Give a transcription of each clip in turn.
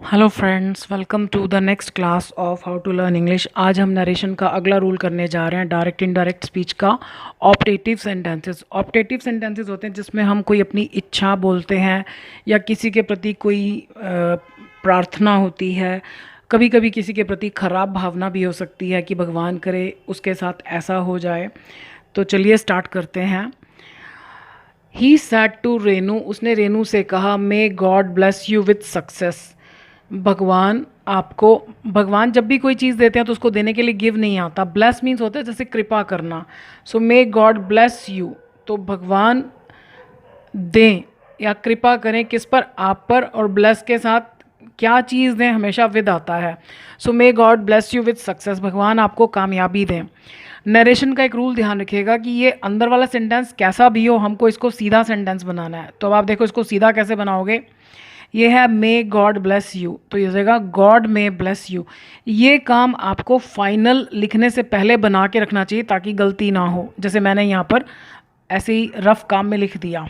Hello friends, welcome to the next class of how to learn English. आज हम narration का अगला rule करने जा रहे हैं, डायरेक्ट इनडायरेक्ट स्पीच का। Optative sentences. ऑप्टेटिव सेंटेंसेस होते हैं जिसमें हम कोई अपनी इच्छा बोलते हैं या किसी के प्रति कोई प्रार्थना होती है। कभी कभी किसी के प्रति खराब भावना भी हो सकती है कि भगवान करे उसके साथ ऐसा हो जाए। तो चलिए स्टार्ट करते हैं। ही सैड टू रेनू, उसने रेनू से कहा, मे God bless you with success. भगवान आपको, भगवान जब भी कोई चीज़ देते हैं तो उसको देने के लिए गिव नहीं आता। ब्लेस मीन्स होता है जैसे कृपा करना। सो मे गॉड ब्लेस यू, तो भगवान दें या कृपा करें किस पर? आप पर। और ब्लेस के साथ क्या चीज़ दें? हमेशा विद आता है। So may God bless you with success, भगवान आपको कामयाबी दें। नरेशन का एक रूल ध्यान रखिएगा कि ये अंदर वाला सेंटेंस कैसा भी हो, हमको इसको सीधा सेंटेंस बनाना है। तो अब आप देखो इसको सीधा कैसे बनाओगे। ये है मे गॉड ब्लेस यू, तो ये जाएगा गॉड मे ब्लेस यू। ये काम आपको फाइनल लिखने से पहले बना के रखना चाहिए ताकि गलती ना हो। जैसे मैंने यहाँ पर ऐसे ही रफ काम में लिख दिया।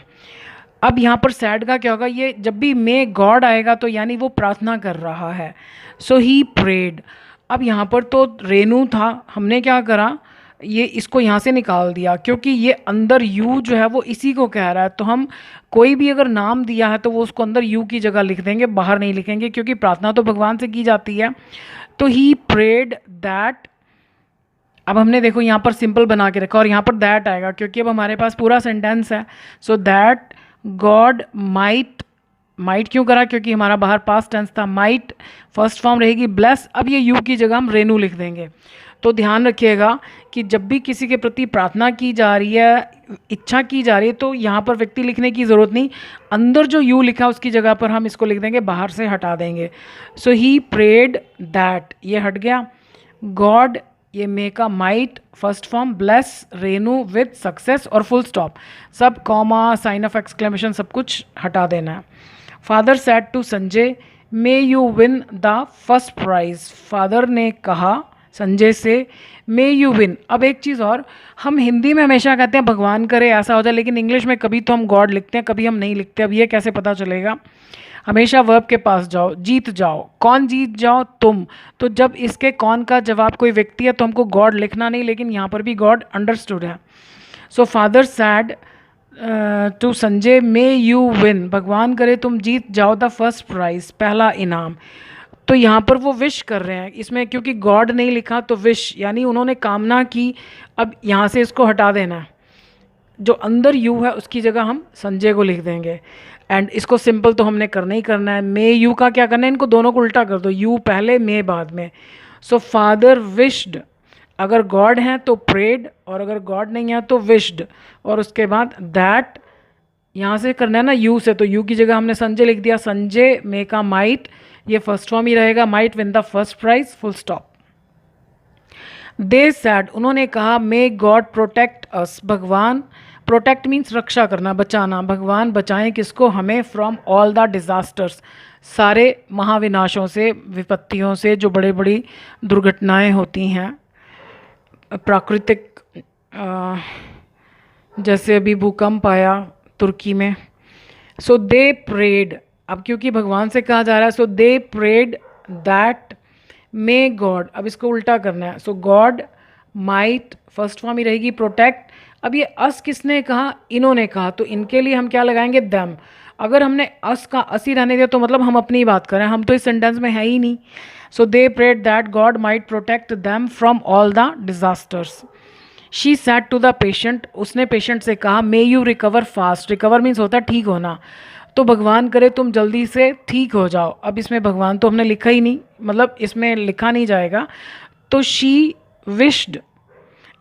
अब यहाँ पर सैड का क्या होगा? ये जब भी मे गॉड आएगा तो यानी वो प्रार्थना कर रहा है। सो ही प्रेड। अब यहाँ पर तो रेनू था, हमने क्या करा, ये इसको यहाँ से निकाल दिया क्योंकि ये अंदर यू जो है वो इसी को कह रहा है। तो हम कोई भी अगर नाम दिया है तो वो उसको अंदर यू की जगह लिख देंगे, बाहर नहीं लिखेंगे, क्योंकि प्रार्थना तो भगवान से की जाती है। तो ही प्रेड दैट। अब हमने देखो यहाँ पर सिंपल बना के रखा और यहाँ पर दैट आएगा क्योंकि अब हमारे पास पूरा सेंटेंस है। So that God might. Might क्यों करा? क्योंकि हमारा बाहर पास्ट टेंस था। माइट फर्स्ट फॉर्म रहेगी ब्लेस। अब ये यू की जगह हम रेनू लिख देंगे। तो ध्यान रखिएगा कि जब भी किसी के प्रति प्रार्थना की जा रही है, इच्छा की जा रही है, तो यहाँ पर व्यक्ति लिखने की ज़रूरत नहीं। अंदर जो यू लिखा उसकी जगह पर हम इसको लिख देंगे, बाहर से हटा देंगे। सो ही प्रेड दैट, ये हट गया। गॉड, ये मे का might first form, bless Renu with success और फुल स्टॉप, सब कॉमा साइन ऑफ एक्सक्लेमेशन सब कुछ हटा देना है। Father said to Sanjay, may you win the first prize. Father ने कहा संजय से, मे यू विन। अब एक चीज़ और, हम हिंदी में हमेशा कहते हैं भगवान करे ऐसा हो जाए, लेकिन इंग्लिश में कभी तो हम गॉड लिखते हैं, कभी हम नहीं लिखते। अब ये कैसे पता चलेगा? हमेशा वर्ब के पास जाओ। जीत जाओ, कौन जीत जाओ? तुम। तो जब इसके कौन का जवाब कोई व्यक्ति है तो हमको गॉड लिखना नहीं, लेकिन यहाँ पर भी गॉड अंडरस्टूड है। So father said to Sanjay, may you win, भगवान करे तुम जीत जाओ द फर्स्ट प्राइज, पहला इनाम। तो यहाँ पर वो विश कर रहे हैं, इसमें क्योंकि गॉड नहीं लिखा तो विश, यानी उन्होंने कामना की। अब यहाँ से इसको हटा देना है, जो अंदर यू है उसकी जगह हम संजय को लिख देंगे। एंड इसको सिंपल तो हमने करना ही करना है। मे यू का क्या करना है, इनको दोनों को उल्टा कर दो, यू पहले मे बाद में। सो फादर विश्ड, अगर गॉड है तो प्रेड, और अगर गॉड नहीं है तो विश्ड, और उसके बाद दैट यहाँ से करना है ना यू से, तो यू की जगह हमने संजय लिख दिया। संजय मे का माइट, ये फर्स्ट फॉर्म ही रहेगा, might win the first prize, full stop. They said, उन्होंने कहा, मे गॉड प्रोटेक्ट अस, भगवान, प्रोटेक्ट मीन्स रक्षा करना, बचाना, भगवान बचाएं किसको? हमें, फ्रॉम ऑल द डिज़ास्टर्स, सारे महाविनाशों से, विपत्तियों से, जो बड़े बड़ी दुर्घटनाएं होती हैं प्राकृतिक, जैसे अभी भूकंप आया तुर्की में। सो दे प्रेड, अब क्योंकि भगवान से कहा जा रहा है, सो they prayed that may God, अब इसको उल्टा करना है। सो गॉड माइट फर्स्ट फॉर्म ही रहेगी, प्रोटेक्ट। अब ये अस किसने कहा? इन्होंने कहा, तो इनके लिए हम क्या लगाएंगे? देम। अगर हमने अस का अस ही रहने दिया तो मतलब हम अपनी बात करें, हम तो इस सेंटेंस में है ही नहीं। So they prayed that God might protect them from all the disasters. She said to the patient, उसने पेशेंट से कहा, may you recover fast. Recover means होता है ठीक होना, तो भगवान करे तुम जल्दी से ठीक हो जाओ। अब इसमें भगवान तो हमने लिखा ही नहीं, मतलब इसमें लिखा नहीं जाएगा, तो शी विश्ड,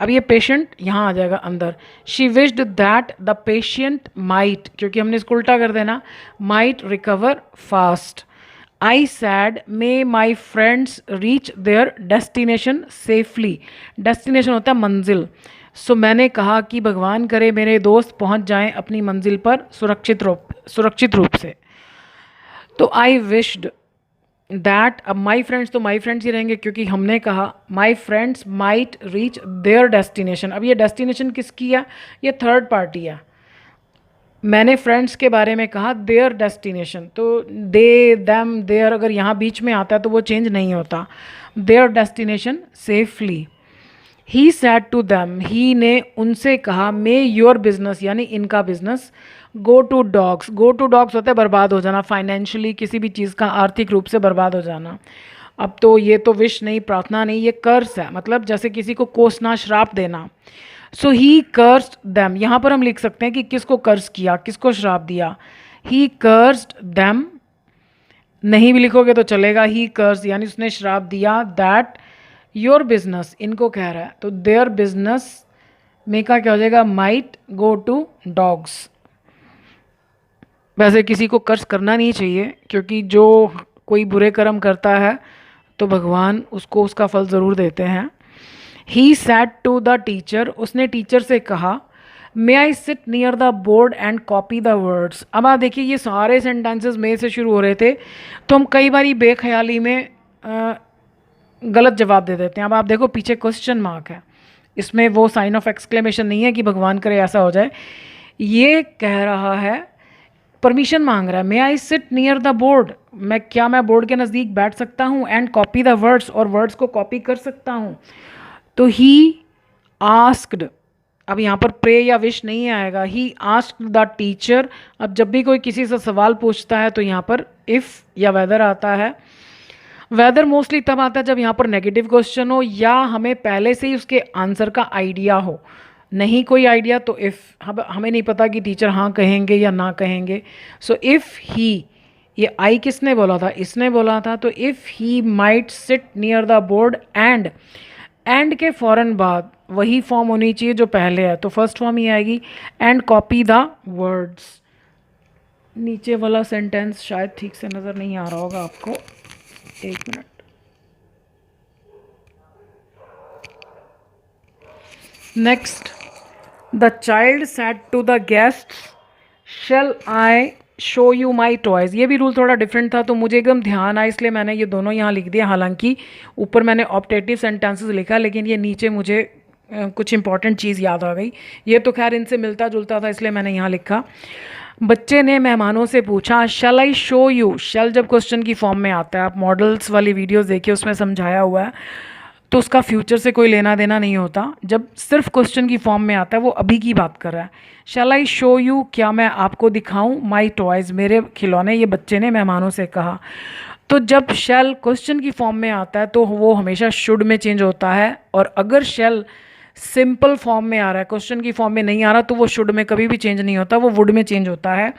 अब ये पेशेंट यहाँ आ जाएगा अंदर। She wished that the patient might, क्योंकि हमने इसको उल्टा कर देना, might recover fast. I sad, may my friends reach there destination safely. Destination होता है मंजिल। सो मैंने कहा कि भगवान करे मेरे दोस्त पहुंच जाएं अपनी मंजिल पर सुरक्षित रूप से। तो आई विश्ड दैट, अब माई फ्रेंड्स तो माई फ्रेंड्स ही रहेंगे क्योंकि हमने कहा my friends might reach there destination. अब ये डेस्टिनेशन किसकी है? ये थर्ड पार्टी है, मैंने फ्रेंड्स के बारे में कहा देयर डेस्टिनेशन, तो दे देम देयर अगर यहाँ बीच में आता है तो वो चेंज नहीं होता। Their destination safely. He said to them, he ने उनसे कहा मे योर बिजनेस यानी इनका business go to dogs. Go to dogs होता है बर्बाद हो जाना, फाइनेंशियली किसी भी चीज़ का आर्थिक रूप से बर्बाद हो जाना। अब तो ये तो विश नहीं, प्रार्थना नहीं, ये कर्स है, मतलब जैसे किसी को कोसना, श्राप देना। सो ही कर्स्ड दैम, यहाँ पर हम लिख सकते हैं कि किसको कर्स किया, किसको श्राप दिया। ही कर्स्ड दैम, नहीं भी लिखोगे तो चलेगा। ही कर्स यानी उसने श्राप दिया। दैट योर बिजनेस, इनको कह रहा है तो देयर बिजनेस में का क्या हो जाएगा, माइट गो टू डॉग्स। वैसे किसी को कर्ज करना नहीं चाहिए, क्योंकि जो कोई बुरे कर्म करता है तो भगवान उसको उसका फल ज़रूर देते हैं। He said to the teacher, उसने टीचर से कहा may I sit near the board and copy the words. अब आप देखिए ये सारे सेंटेंसेस मे से शुरू हो रहे थे, तो हम कई बार बेख्याली में गलत जवाब दे देते हैं। अब आप देखो पीछे क्वेश्चन मार्क है, इसमें वो साइन ऑफ एक्सक्लेमेशन नहीं है कि भगवान करे ऐसा हो जाए। ये कह रहा है, परमिशन मांग रहा है, may I sit near the board, मैं बोर्ड के नज़दीक बैठ सकता हूँ, एंड कॉपी द वर्ड्स, और वर्ड्स को कॉपी कर सकता हूँ। तो ही आस्क्ड, अब यहाँ पर प्रे या विश नहीं आएगा, ही आस्क्ड द टीचर। अब जब भी कोई किसी से सवाल पूछता है तो यहाँ पर इफ़ या वेदर आता है। वेदर मोस्टली तब आता है जब यहाँ पर नेगेटिव क्वेश्चन हो या हमें पहले से ही उसके आंसर का आइडिया हो। नहीं कोई आइडिया तो इफ़, हमें नहीं पता कि टीचर हाँ कहेंगे या ना कहेंगे। सो इफ़ ही, ये आई किसने बोला था, इसने बोला था, तो if he might seat near the board and के फ़ौरन बाद वही फॉर्म होनी चाहिए जो पहले है, तो फर्स्ट फॉर्म ही आएगी एंड कॉपी द वर्ड्स। नीचे वाला सेंटेंस शायद ठीक से नज़र नहीं आ रहा होगा आपको, एक minute. Next, the child said to the guest shall I show you my toys. ये भी रूल थोड़ा डिफरेंट था, तो मुझे एकदम ध्यान आया इसलिए मैंने ये दोनों यहाँ लिख दिया। हालांकि ऊपर मैंने ऑप्टेटिव सेंटेंसेस लिखा, लेकिन ये नीचे मुझे कुछ इंपॉर्टेंट चीज़ याद आ गई। ये तो खैर इनसे मिलता जुलता था इसलिए मैंने यहाँ लिखा। बच्चे ने मेहमानों से पूछा शैल आई शो यू। शैल जब क्वेश्चन की फॉर्म में आता है, आप मॉडल्स वाली वीडियोस देखिए उसमें समझाया हुआ है, तो उसका फ्यूचर से कोई लेना देना नहीं होता। जब सिर्फ क्वेश्चन की फॉर्म में आता है वो अभी की बात कर रहा है। शैल आई शो यू, क्या मैं आपको दिखाऊं, माई टॉयज़, मेरे खिलौने, ये बच्चे ने मेहमानों से कहा। तो जब शैल क्वेश्चन की फॉर्म में आता है तो वो हमेशा शुड में चेंज होता है, और अगर शैल सिंपल फॉर्म में आ रहा है, क्वेश्चन की फॉर्म में नहीं आ रहा, तो वो शुड में कभी भी चेंज नहीं होता, वो वुड में चेंज होता है।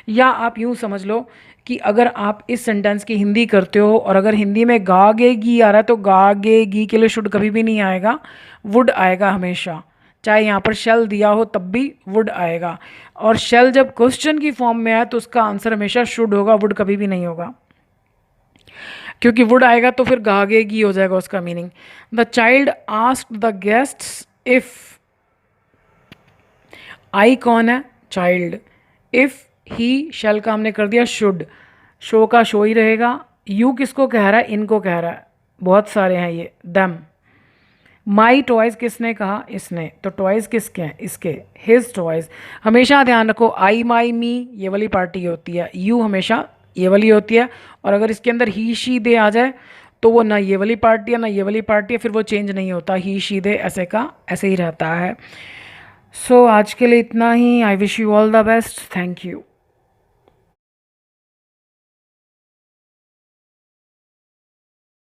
या आप यूँ समझ लो कि अगर आप इस सेंटेंस की हिंदी करते हो और अगर हिंदी में गागेगी आ रहा है तो गागेगी के लिए शुड कभी भी नहीं आएगा, वुड आएगा हमेशा। चाहे यहाँ पर शेल दिया हो तब भी वुड आएगा, और शेल जब क्वेश्चन की फॉर्म में आए तो उसका आंसर हमेशा शुड होगा, वुड कभी भी नहीं होगा। क्योंकि वुड आएगा तो फिर गागेगी हो जाएगा उसका meaning. The child asked the guests if, आई कौन है, चाइल्ड। इफ ही, शैल का हमने कर दिया शुड, शो का शो ही रहेगा। यू किसको कह रहा है, इनको कह रहा है, बहुत सारे हैं ये, दम। माई टॉयज़ किसने कहा, इसने, तो टॉयज़ किसके हैं, इसके, हिज टॉयज़। हमेशा ध्यान रखो आई माई मी ये वाली पार्टी होती है, यू हमेशा ये वाली होती है, और अगर इसके अंदर ही शी दे आ जाए तो वो ना ये वाली पार्टी है ना ये वाली पार्टी है, फिर वो चेंज नहीं होता, ही शी दे ऐसे का ऐसे ही रहता है। सो आज के लिए इतना ही। I wish you all the best, thank you.